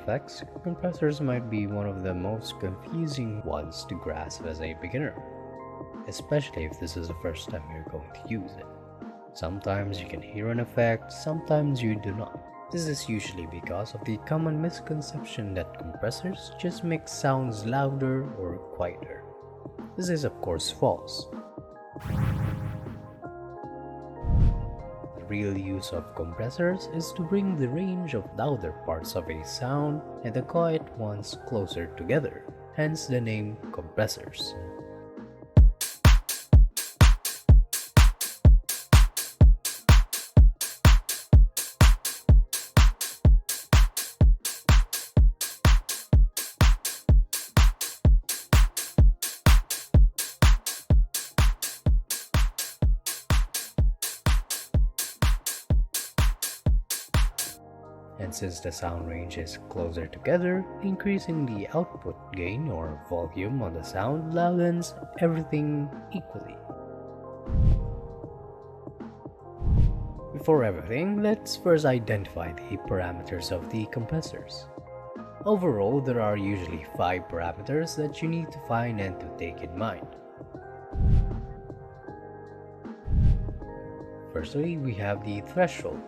effects, compressors might be one of the most confusing ones to grasp as a beginner, especially if this is the first time you're going to use it. Sometimes you can hear an effect, sometimes you do not. This is usually because of the common misconception that compressors just make sounds louder or quieter. This is of course false. The real use of compressors is to bring the range of louder parts of a sound and the quiet ones closer together, hence the name compressors. And since the sound range is closer together, increasing the output gain or volume on the sound loudens everything equally. Before everything, let's first identify the parameters of the compressors. Overall, there are usually 5 parameters that you need to find and to take in mind. Firstly, we have the threshold.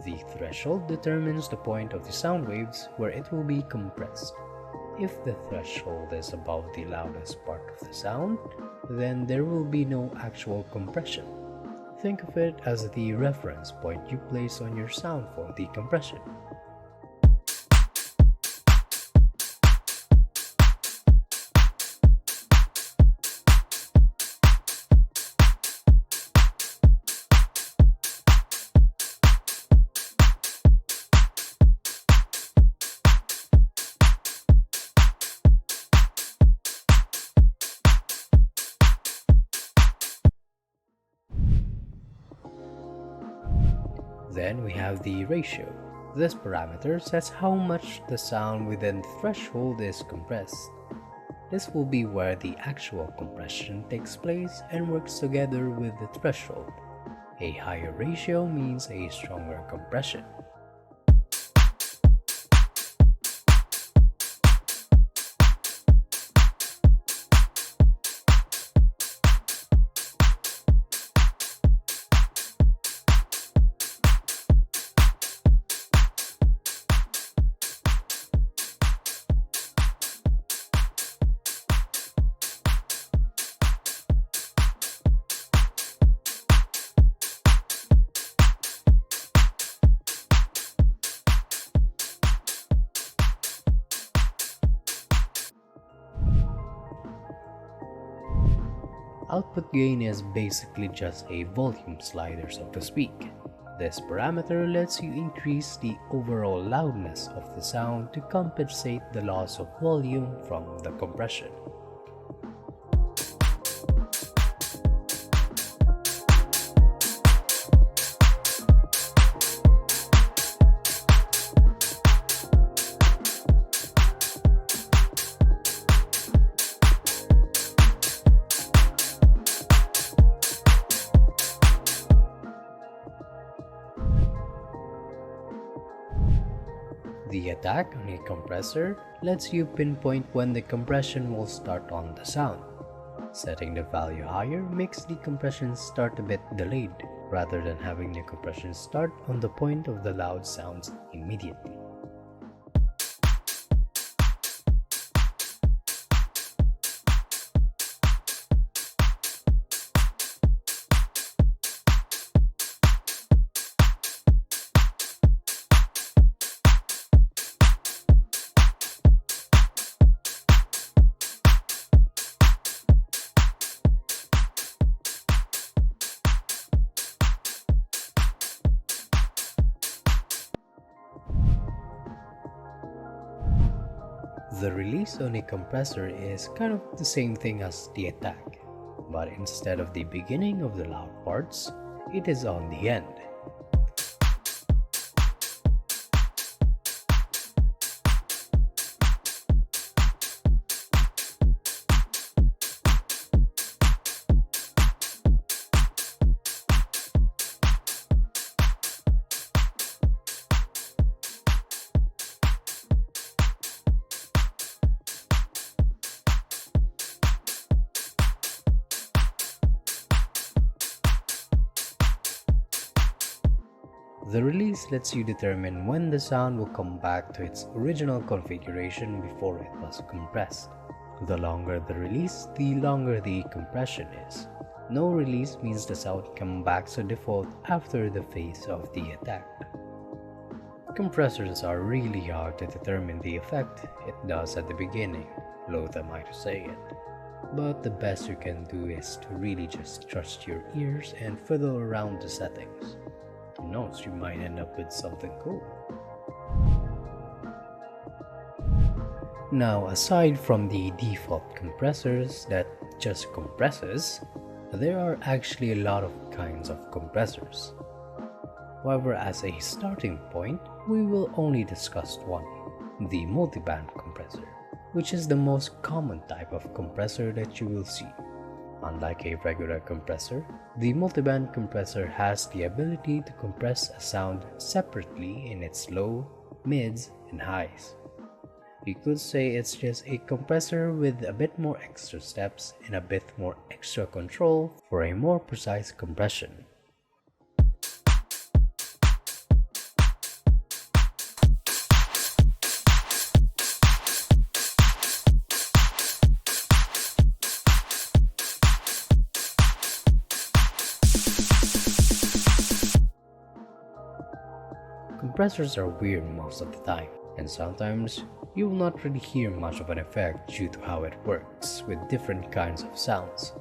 The threshold determines the point of the sound waves where it will be compressed. If the threshold is above the loudest part of the sound, then there will be no actual compression. Think of it as the reference point you place on your sound for the compression. Then we have the ratio. This parameter says how much the sound within the threshold is compressed. This will be where the actual compression takes place and works together with the threshold. A higher ratio means a stronger compression. Output gain is basically just a volume slider, so to speak. This parameter lets you increase the overall loudness of the sound to compensate the loss of volume from the compression. The attack on a compressor lets you pinpoint when the compression will start on the sound. Setting the value higher makes the compression start a bit delayed, rather than having the compression start on the point of the loud sounds immediately. The release on a compressor is kind of the same thing as the attack, but instead of the beginning of the loud parts, it is on the end. The release lets you determine when the sound will come back to its original configuration before it was compressed. The longer the release, the longer the compression is. No release means the sound comes back to default after the phase of the attack. Compressors are really hard to determine the effect it does at the beginning, loath am I to say it. But the best you can do is to really just trust your ears and fiddle around the settings. Who knows, you might end up with something cool. Now, aside from the default compressors that just compresses, there are actually a lot of kinds of compressors. However, as a starting point, we will only discuss one, the multiband compressor, which is the most common type of compressor that you will see. Unlike a regular compressor, the multiband compressor has the ability to compress a sound separately in its low, mids, and highs. You could say it's just a compressor with a bit more extra steps and a bit more extra control for a more precise compression. Compressors are weird most of the time, and sometimes you will not really hear much of an effect due to how it works with different kinds of sounds.